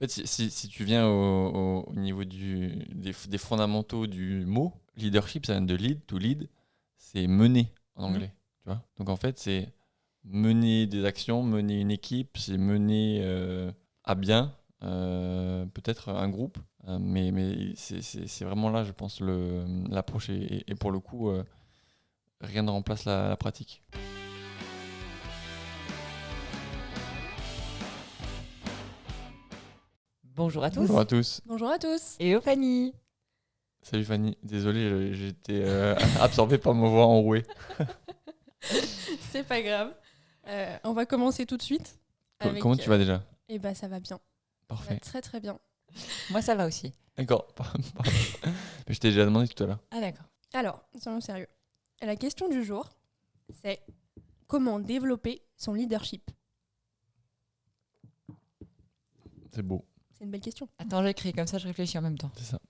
En fait, si tu viens au niveau des fondamentaux du mot, leadership, ça vient de lead, to lead, c'est mener en Mhm. anglais. Tu vois, donc en fait, c'est mener des actions, mener une équipe, c'est mener à bien peut-être un groupe. Mais c'est vraiment là, je pense, l'approche. Et pour le coup, rien ne remplace la pratique. Bonjour à Bonjour tous. à tous. Bonjour à tous. Et Fanny. Salut Fanny. Désolé, j'étais absorbé par ma voix enrouée. C'est pas grave. On va commencer tout de suite. Comment tu vas déjà? Eh ben ça va bien. Ça va Parfait. très très bien. Moi, ça va aussi. D'accord. Pardon. Mais je t'ai déjà demandé tout à l'heure. Ah, d'accord. Alors, soyons sérieux. La question du jour, c'est comment développer son leadership? C'est beau, C'est une belle question. Attends, j'écris comme ça, je réfléchis en même temps. c'est ça.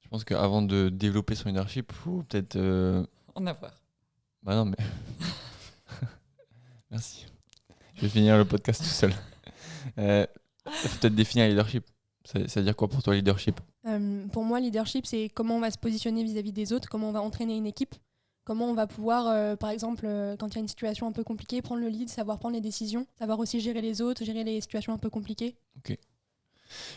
Je pense qu'avant de développer son leadership, il faut peut-être... En avoir. Bah non, mais... Merci. Je vais finir le podcast tout seul. Il faut peut-être définir un leadership. Ça veut dire quoi pour toi, leadership? Pour moi, leadership, c'est comment on va se positionner vis-à-vis des autres, comment on va entraîner une équipe, comment on va pouvoir, par exemple, quand il y a une situation un peu compliquée, prendre le lead, savoir prendre les décisions, savoir aussi gérer les autres, gérer les situations un peu compliquées.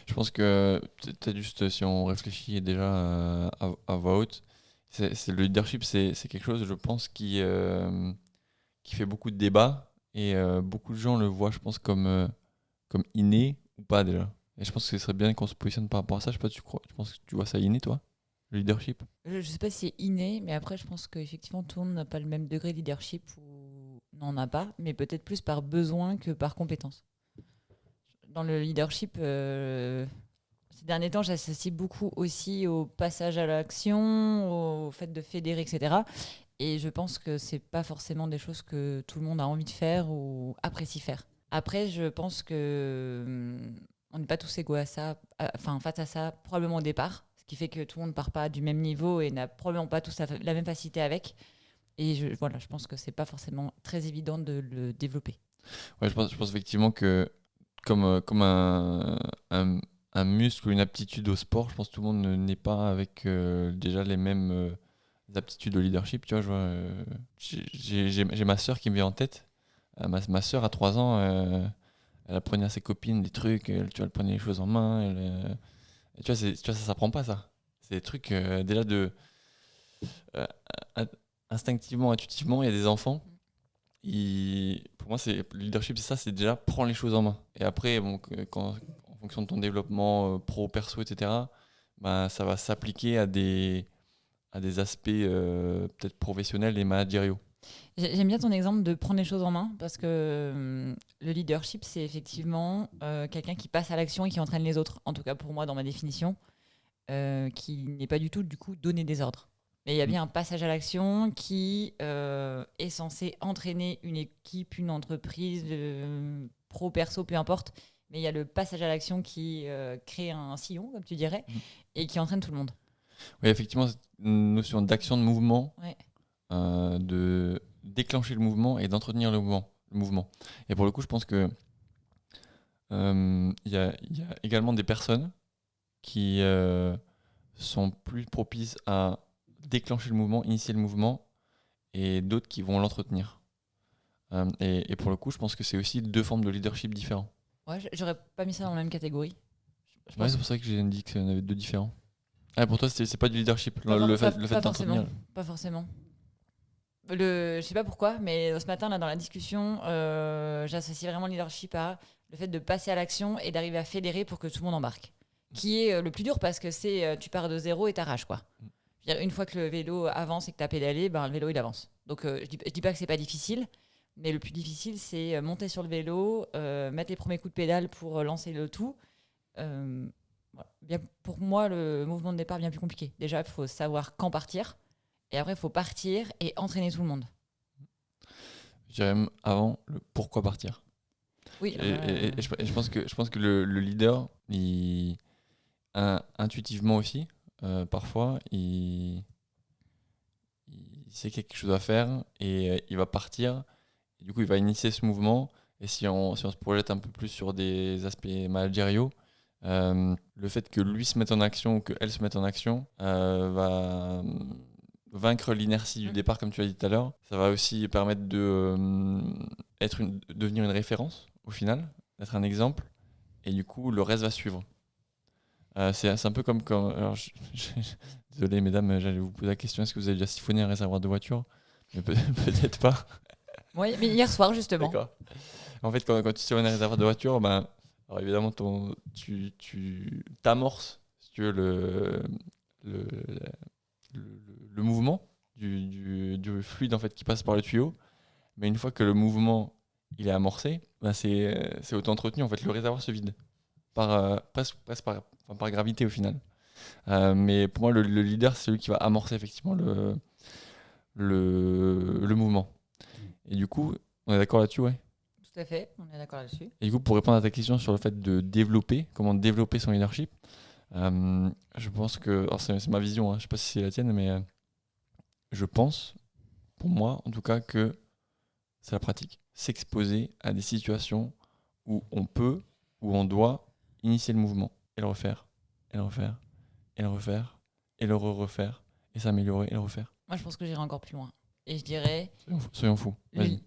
Je pense que peut-être juste si on réfléchit déjà à voix haute, le leadership, c'est quelque chose, je pense, qui fait beaucoup de débats et beaucoup de gens le voient, je pense, comme inné ou pas déjà. Et je pense que ce serait bien qu'on se positionne par rapport à ça. Je sais pas, tu penses que tu vois ça inné, toi, le leadership? Je sais pas si c'est inné, mais après, je pense qu'effectivement, tout le monde n'a pas le même degré de leadership ou n'en a pas, mais peut-être plus par besoin que par compétence. Dans le leadership, ces derniers temps, j'associe beaucoup aussi au passage à l'action, au fait de fédérer, etc. Et je pense que c'est pas forcément des choses que tout le monde a envie de faire ou apprécie faire. Après, je pense que on n'est pas tous égaux à ça, enfin face à ça, probablement au départ, ce qui fait que tout le monde part pas du même niveau et n'a probablement pas tous la même facilité avec. Et voilà, je pense que c'est pas forcément très évident de le développer. Ouais, je pense effectivement que comme un muscle ou une aptitude au sport, je pense que tout le monde n'est pas avec déjà les mêmes aptitudes au leadership. Tu vois, j'ai ma sœur qui me vient en tête. Ma sœur, à 3 ans, elle apprenait à ses copines des trucs, tu vois, elle prenait les choses en main. Et tu vois, ça s'apprend pas, ça. C'est des trucs déjà euh, in- instinctivement, intuitivement, il y a des enfants. Pour moi, le leadership, c'est ça, c'est déjà prendre les choses en main. Et après, bon, en fonction de ton développement pro, perso, etc., bah, ça va s'appliquer à des aspects peut-être professionnels et managériaux. J'aime bien ton exemple de prendre les choses en main parce que le leadership, c'est effectivement quelqu'un qui passe à l'action et qui entraîne les autres. En tout cas, pour moi, dans ma définition, qui n'est pas du tout, du coup, donner des ordres. Mais il y a Mm. bien un passage à l'action qui est censé entraîner une équipe, une entreprise, pro, perso, peu importe. Mais il y a le passage à l'action qui crée un sillon, comme tu dirais, Mm. et qui entraîne tout le monde. Oui, effectivement, cette notion d'action, de mouvement, Ouais. de déclencher le mouvement et d'entretenir le mouvement. Et pour le coup, je pense que il y a également des personnes qui sont plus propices à déclencher le mouvement, initier le mouvement, et d'autres qui vont l'entretenir. Et pour le coup, je pense que c'est aussi deux formes de leadership différents. Ouais, j'aurais pas mis ça dans la même catégorie. Je Ouais, pense c'est pour ça que j'ai dit qu'il y en avait deux différents. Ah, pour toi, c'est pas du leadership, le fait pas d'entretenir. forcément. Pas forcément. Je sais pas pourquoi, mais ce matin, là, dans la discussion, j'associe vraiment le leadership à le fait de passer à l'action et d'arriver à fédérer pour que tout le monde embarque. Qui est le plus dur parce que c'est tu pars de zéro et t'arraches, quoi. Je veux dire, une fois que le vélo avance et que t'as pédalé, ben, le vélo il avance. Donc je dis pas que c'est pas difficile, mais le plus difficile c'est monter sur le vélo, mettre les premiers coups de pédale pour lancer le tout. Euh, voilà. Bien, pour moi, le mouvement de départ est bien plus compliqué. Déjà, il faut savoir quand partir. Et après, il faut partir et entraîner tout le monde. Je dirais même avant le pourquoi partir. Oui, Et je pense que le leader, intuitivement aussi, parfois, il sait quelque chose à faire et il va partir. Et du coup, il va initier ce mouvement. Et si on se projette un peu plus sur des aspects managériaux, Le fait que lui se mette en action ou qu'elle se mette en action va vaincre l'inertie du départ, comme tu as dit tout à l'heure. Ça va aussi permettre de devenir une référence, au final, d'être un exemple. Et du coup, le reste va suivre. C'est un peu comme quand... Alors, désolé, mesdames, j'allais vous poser la question, est-ce que vous avez déjà siphonné un réservoir de voiture? Mais peut-être pas. Oui, mais hier soir, justement. D'accord. En fait, quand tu siphonnes un réservoir de voiture, ben, alors évidemment, tu t'amorces, si tu veux, le, le mouvement du fluide en fait, qui passe par le tuyau. Mais une fois que le mouvement il est amorcé, ben c'est auto-entretenu. En fait, le réservoir se vide presque par gravité au final. Mais pour moi, le leader, c'est celui qui va amorcer effectivement le mouvement. Et du coup, on est d'accord là-dessus, ouais. Tout à fait, on est d'accord là-dessus. Et du coup, pour répondre à ta question sur le fait de développer, comment développer son leadership, je pense que, alors c'est ma vision, hein, je sais pas si c'est la tienne, mais je pense, pour moi en tout cas, que c'est la pratique. S'exposer à des situations où on peut, où on doit initier le mouvement et le refaire, et le refaire, et le refaire, et le refaire, et s'améliorer et le refaire. Moi, je pense que j'irai encore plus loin. Et je dirais... Soyons fous. Vas-y.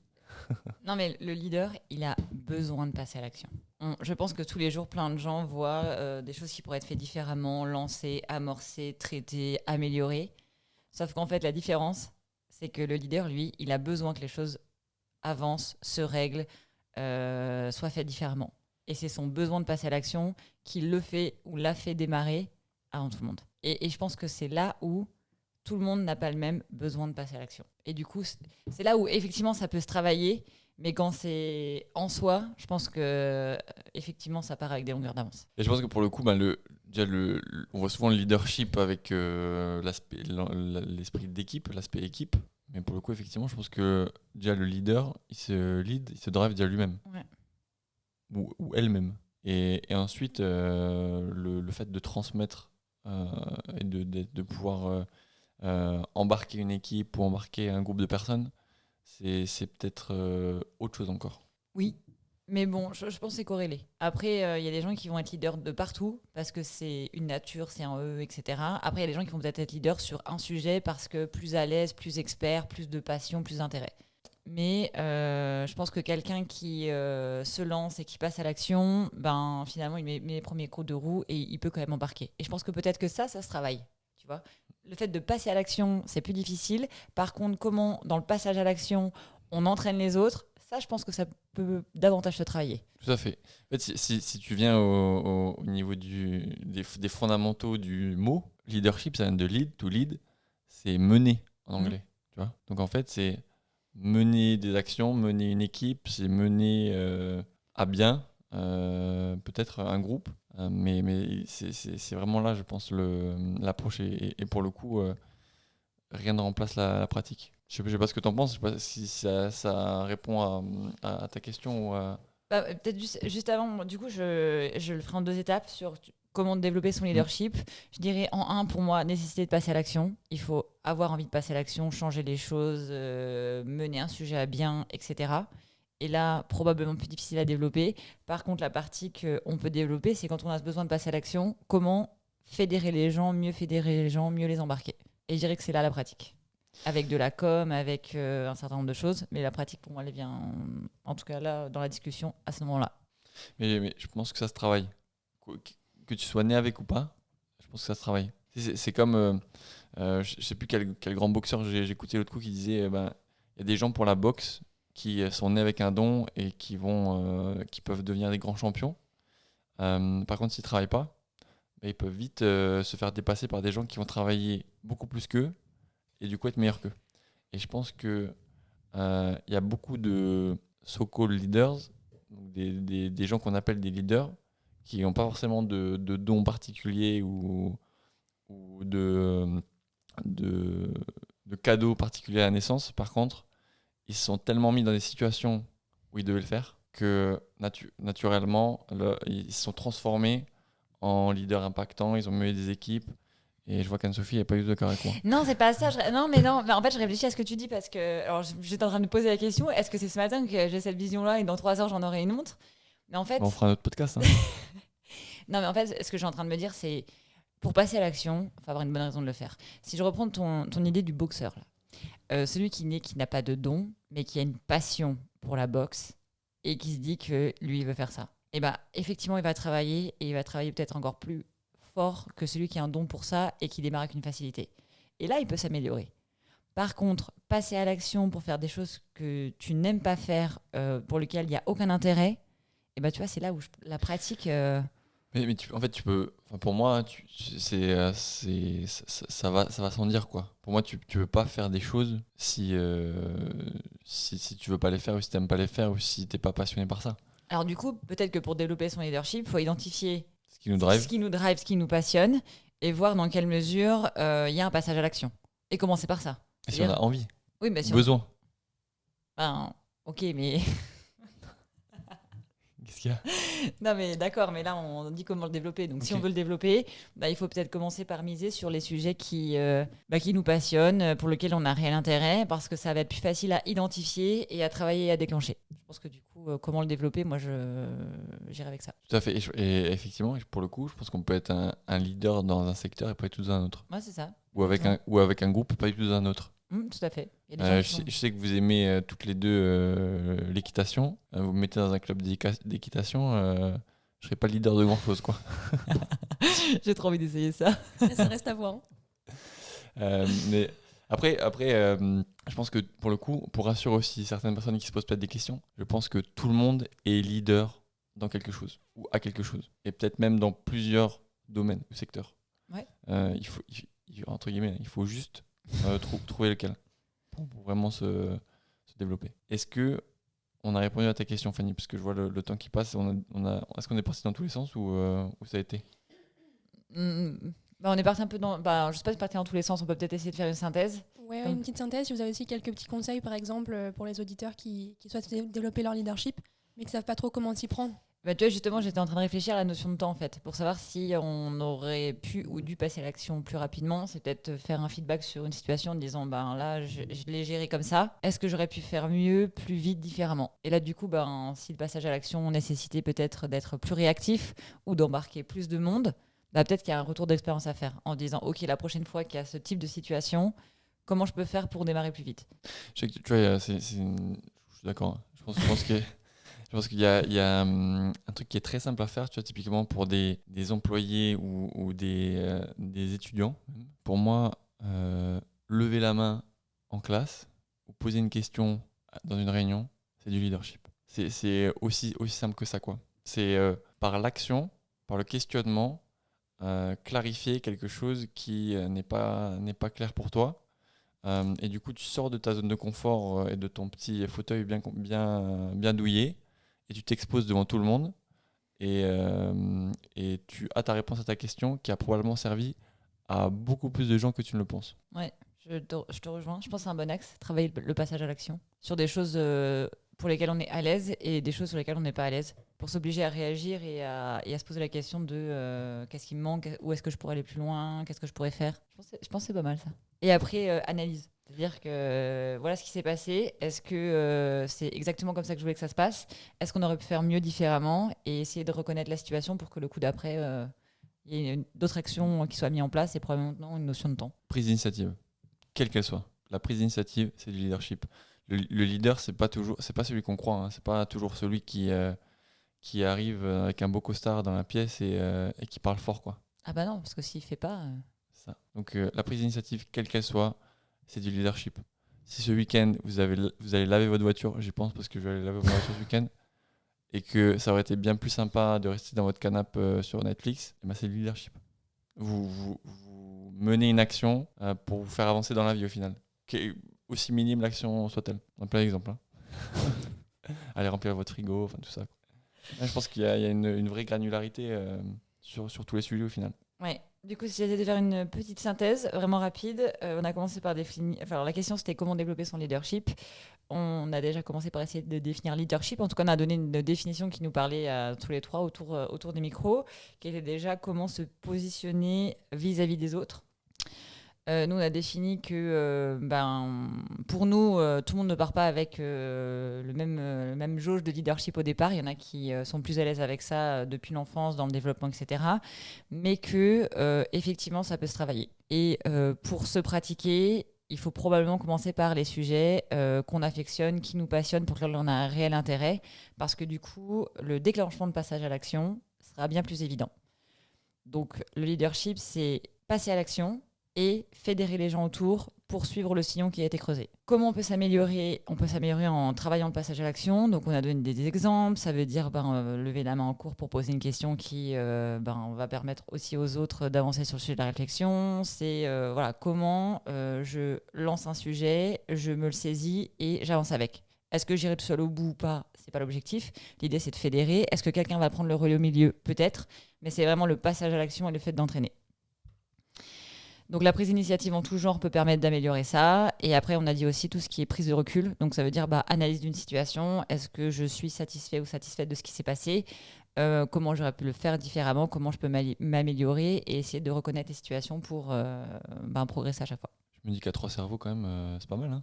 Non, mais le leader, il a besoin de passer à l'action. Je pense que tous les jours, plein de gens voient des choses qui pourraient être faites différemment, lancées, amorcées, traitées, améliorées. Sauf qu'en fait, la différence, c'est que le leader, lui, il a besoin que les choses avancent, se règlent, soient faites différemment. Et c'est son besoin de passer à l'action qui le fait ou l'a fait démarrer avant tout le monde. Et je pense que c'est là où tout le monde n'a pas le même besoin de passer à l'action. Et du coup, c'est là où effectivement ça peut se travailler, mais quand c'est en soi, je pense que effectivement ça part avec des longueurs d'avance. Et je pense que pour le coup, ben on voit souvent le leadership avec l'esprit d'équipe, l'aspect équipe. Mais pour le coup, effectivement, je pense que déjà le leader, il se drive déjà lui-même. Ouais. Ou elle-même. Et ensuite, le fait de transmettre et de pouvoir embarquer une équipe ou embarquer un groupe de personnes, c'est peut-être autre chose encore. Oui, mais bon, je pense que c'est corrélé. Après, il y a des gens qui vont être leaders de partout parce que c'est une nature, c'est un eux, etc. Après, il y a des gens qui vont peut-être être leaders sur un sujet parce que plus à l'aise, plus expert, plus de passion, plus d'intérêt. Mais je pense que quelqu'un qui se lance et qui passe à l'action, ben, finalement, il met les premiers coups de roue et il peut quand même embarquer. Et je pense que peut-être que ça se travaille. Tu vois, le fait de passer à l'action, c'est plus difficile. Par contre, comment, dans le passage à l'action, on entraîne les autres, ça, je pense que ça peut davantage se travailler. Tout à fait. En fait, si tu viens au niveau des fondamentaux du mot, leadership, ça vient de lead, to lead, c'est mener en anglais. Tu vois, donc en fait, c'est mener des actions, mener une équipe, c'est mener à bien peut-être un groupe. Mais c'est vraiment là, je pense, l'approche. Et pour le coup, rien ne remplace la pratique. Je ne sais pas ce que tu en penses, je sais pas si ça répond à ta question. Ou à... Peut-être juste avant, du coup, je le ferai en 2 étapes sur comment développer son leadership. Je dirais en 1, pour moi, nécessité de passer à l'action. Il faut avoir envie de passer à l'action, changer les choses, mener un sujet à bien, etc. Et là, probablement plus difficile à développer. Par contre, la partie qu'on peut développer, c'est quand on a besoin de passer à l'action, comment fédérer les gens, mieux les embarquer. Et je dirais que c'est là la pratique. Avec de la com, avec un certain nombre de choses. Mais la pratique, pour moi, elle vient, en tout cas là, dans la discussion, à ce moment-là. Mais je pense que ça se travaille. Que tu sois né avec ou pas, je pense que ça se travaille. C'est comme, je ne sais plus quel grand boxeur j'ai écouté l'autre coup qui disait, il y a des gens pour la boxe qui sont nés avec un don et qui peuvent devenir des grands champions. Par contre, s'ils ne travaillent pas, ils peuvent vite se faire dépasser par des gens qui vont travailler beaucoup plus qu'eux et du coup être meilleurs qu'eux. Et je pense qu'il y a beaucoup de so-called leaders, donc des gens qu'on appelle des leaders, qui n'ont pas forcément de dons particuliers ou de cadeaux particuliers à la naissance. Par contre, ils se sont tellement mis dans des situations où ils devaient le faire que naturellement, ils se sont transformés en leaders impactants, ils ont mené des équipes. Et je vois qu'Anne-Sophie n'est pas du tout d'accord avec moi. Non, c'est pas ça. Non, mais en fait, je réfléchis à ce que tu dis parce que alors, j'étais en train de me poser la question, est-ce que c'est ce matin que j'ai cette vision-là et dans 3 heures, j'en aurai une autre? Mais en fait... On fera un autre podcast. Hein. Non, mais en fait, ce que je suis en train de me dire, c'est pour passer à l'action, il faut avoir une bonne raison de le faire. Si je reprends ton idée du boxeur, là, celui qui n'a pas de don, mais qui a une passion pour la boxe et qui se dit que lui, il veut faire ça, et bah, effectivement, il va travailler et il va travailler peut-être encore plus fort que celui qui a un don pour ça et qui démarre avec une facilité. Et là, il peut s'améliorer. Par contre, passer à l'action pour faire des choses que tu n'aimes pas faire, pour lesquelles il n'y a aucun intérêt, et bah, tu vois, c'est là où la pratique. Mais en fait, tu peux. Enfin, pour moi, ça va sans dire, quoi. Pour moi, tu peux pas faire des choses si tu veux pas les faire, ou si t'aimes pas les faire, ou si t'es pas passionné par ça. Alors, du coup, peut-être que pour développer son leadership, il faut identifier Ce qui nous drive. ce qui nous drive, ce qui nous passionne, et voir dans quelle mesure il y a un passage à l'action. Et commencer par ça. Et si on a envie, Oui, mais si besoin. Ben, ok, mais. Qu'est-ce qu'il y a? Non, mais d'accord, mais là, on dit comment le développer. Donc, si Ok. on veut le développer, bah, il faut peut-être commencer par miser sur les sujets qui nous passionnent, pour lesquels on a réel intérêt, parce que ça va être plus facile à identifier et à travailler et à déclencher. Je pense que du coup, comment le développer, moi, j'irai avec ça. Tout à fait. Et effectivement, pour le coup, je pense qu'on peut être un leader dans un secteur et pas du tout dans un autre. Ouais, c'est ça. Ou avec un groupe, pas du tout dans un autre. Tout à fait. Il y a des gens qui Je sais que vous aimez toutes les deux l'équitation. Vous me mettez dans un club d'équitation. Je serai pas le leader de grand chose, quoi. J'ai trop envie d'essayer ça. Mais ça reste à voir. Mais après, je pense que pour le coup, pour rassurer aussi certaines personnes qui se posent peut-être des questions, je pense que tout le monde est leader dans quelque chose ou à quelque chose, et peut-être même dans plusieurs domaines ou secteurs. Ouais. Entre guillemets, il faut juste trouver lequel pour vraiment se développer. Est-ce que on a répondu à ta question, Fanny, parce que je vois le temps qui passe. Est-ce qu'on est parti dans tous les sens ou ça a été? Bah, on est parti un peu dans. Bah, je sais pas si parti dans tous les sens. On peut peut-être essayer de faire une synthèse. Ouais, une petite synthèse. Si vous avez aussi quelques petits conseils, par exemple, pour les auditeurs qui souhaitent développer leur leadership, mais qui ne savent pas trop comment s'y prendre. Bah, tu vois, justement, j'étais en train de réfléchir à la notion de temps, en fait, pour savoir si on aurait pu ou dû passer à l'action plus rapidement. C'est peut-être faire un feedback sur une situation en disant, ben là, je l'ai géré comme ça. Est-ce que j'aurais pu faire mieux, plus vite, différemment? Et là, du coup, ben, si le passage à l'action nécessitait peut-être d'être plus réactif ou d'embarquer plus de monde, bah, peut-être qu'il y a un retour d'expérience à faire en disant, OK, la prochaine fois qu'il y a ce type de situation, comment je peux faire pour démarrer plus vite? Je sais que tu vois, je suis d'accord. Je pense qu'il y a un truc qui est très simple à faire, tu vois, typiquement pour des employés ou des étudiants. Pour moi, lever la main en classe ou poser une question dans une réunion, c'est du leadership. C'est aussi simple que ça, quoi. C'est par l'action, par le questionnement, clarifier quelque chose qui n'est pas clair pour toi. Et du coup, tu sors de ta zone de confort et de ton petit fauteuil bien douillet, et tu t'exposes devant tout le monde, et tu as ta réponse à ta question qui a probablement servi à beaucoup plus de gens que tu ne le penses. Ouais, je te rejoins. Je pense que c'est un bon axe, travailler le passage à l'action sur des choses pour lesquelles on est à l'aise et des choses sur lesquelles on n'est pas à l'aise, pour s'obliger à réagir et à se poser la question de qu'est-ce qui me manque, où est-ce que je pourrais aller plus loin, qu'est-ce que je pourrais faire. Je pense que c'est pas mal ça. Et après, analyse. C'est-à-dire que voilà ce qui s'est passé. Est-ce que c'est exactement comme ça que je voulais que ça se passe? Est-ce qu'on aurait pu faire mieux différemment? Et essayer de reconnaître la situation pour que le coup d'après, il y ait d'autres actions qui soient mises en place et probablement une notion de temps. Prise d'initiative, quelle qu'elle soit. La prise d'initiative, c'est du leadership. Le leader, c'est pas celui qu'on croit, hein. C'est pas toujours celui qui arrive avec un beau costard dans la pièce et qui parle fort, quoi. Ah bah non, parce que s'il fait pas... Ça. Donc la prise d'initiative, quelle qu'elle soit, c'est du leadership. Si ce week-end, vous allez laver votre voiture, j'y pense parce que je vais aller laver ma voiture ce week-end, et que ça aurait été bien plus sympa de rester dans votre canapé sur Netflix, et ben c'est du leadership. Vous menez une action pour vous faire avancer dans la vie au final. Aussi minime l'action soit-elle. Un plein exemple. Hein. Allez remplir votre frigo, enfin tout ça. Là, je pense qu'il y a une vraie granularité sur tous les sujets au final. Ouais. Du coup, si j'essaie de faire une petite synthèse vraiment rapide, on a commencé par définir... Enfin, alors, la question, c'était comment développer son leadership. On a déjà commencé par essayer de définir leadership. En tout cas, on a donné une définition qui nous parlait à tous les trois autour des micros, qui était déjà comment se positionner vis-à-vis des autres. Nous, on a défini que pour nous, tout le monde ne part pas avec le même jauge de leadership au départ. Il y en a qui sont plus à l'aise avec ça depuis l'enfance, dans le développement, etc. Mais que effectivement, ça peut se travailler. Et pour se pratiquer, il faut probablement commencer par les sujets qu'on affectionne, qui nous passionnent, pour lesquels on a un réel intérêt. Parce que du coup, le déclenchement de passage à l'action sera bien plus évident. Donc, le leadership, c'est passer à l'action et fédérer les gens autour pour suivre le sillon qui a été creusé. Comment on peut s'améliorer ? On peut s'améliorer en travaillant le passage à l'action. Donc, on a donné des exemples. Ça veut dire lever la main en cours pour poser une question qui va permettre aussi aux autres d'avancer sur le sujet de la réflexion. C'est comment je lance un sujet, je me le saisis et j'avance avec. Est-ce que j'irai tout seul au bout ou pas ? C'est pas l'objectif. L'idée, c'est de fédérer. Est-ce que quelqu'un va prendre le relais au milieu ? Peut-être. Mais c'est vraiment le passage à l'action et le fait d'entraîner. Donc la prise d'initiative en tout genre peut permettre d'améliorer ça. Et après, on a dit aussi tout ce qui est prise de recul. Donc ça veut dire analyse d'une situation. Est-ce que je suis satisfait ou satisfaite de ce qui s'est passé ? Comment j'aurais pu le faire différemment ? Comment je peux m'améliorer ? Et essayer de reconnaître les situations pour progresser à chaque fois. Je me dis qu'à 3 cerveaux, quand même, c'est pas mal.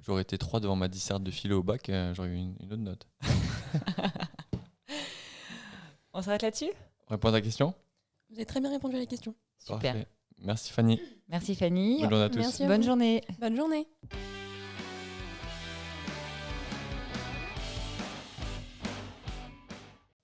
J'aurais été 3 devant ma disserte de philo au bac, j'aurais eu une autre note. On s'arrête là-dessus ? Répondre à ta question ? Vous avez très bien répondu à la question. Super. Parfait. Merci Fanny. Merci Fanny. Bonne journée à tous. Merci à Bonne vous. journée. Bonne journée.